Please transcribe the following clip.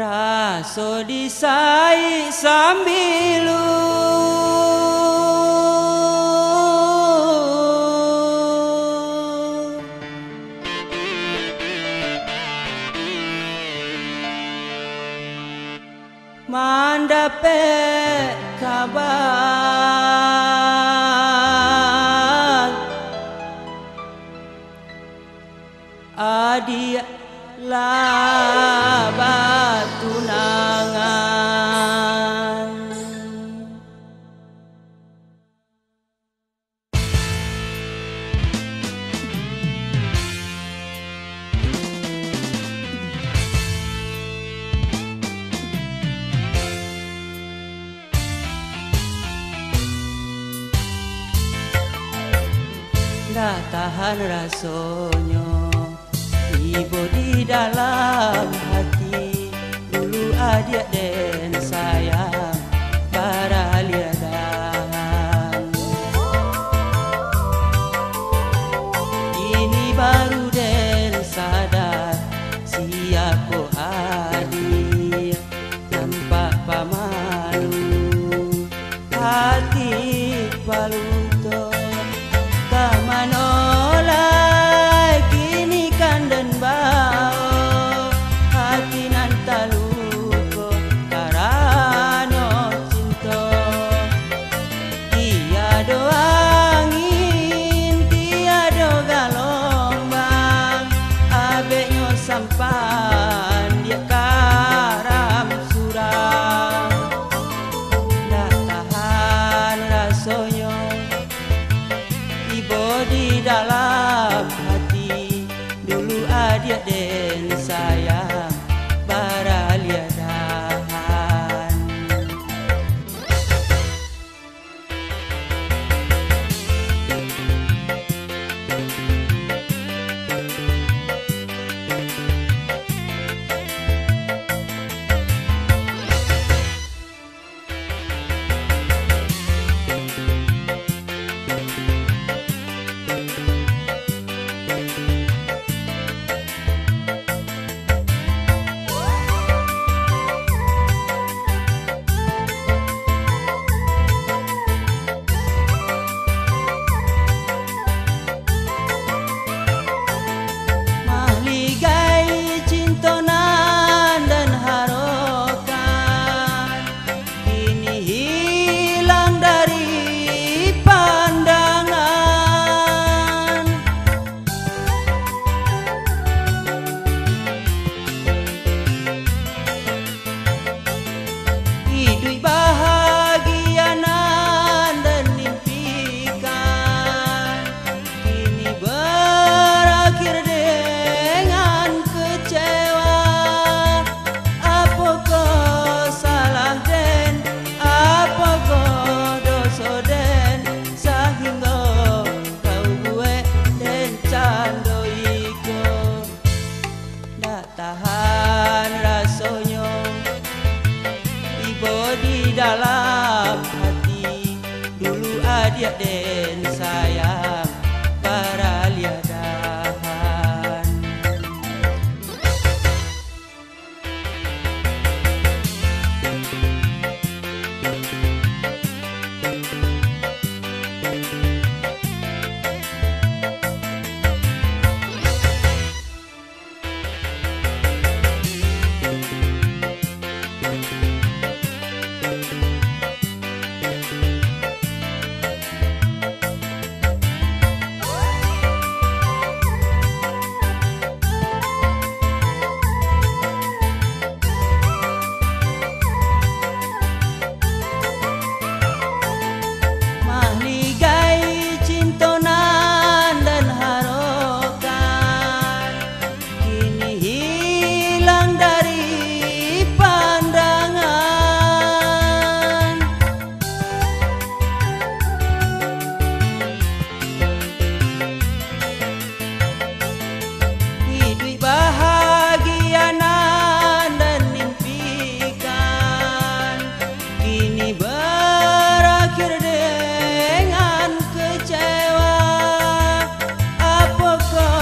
Raso disai sambilu mandape kabar adia labat tunangan ndak tahan rasonyo ibu di dalam hati dulu adik dan sayang para liadan ini baru dan sadar siapa adik nampak pamalu hati paluto kamanolai kini kandan bau hati nan taluko karano cinta tiado angin tiado galombang abeknya sampan dia karam surang ndak tahan rasonyo di dalam hati dulu adik dan sayang para liadan tahan rasonyo ibu di dalam hati dulu adik dan sayang para liadan berakhir dengan kecewa. Apakah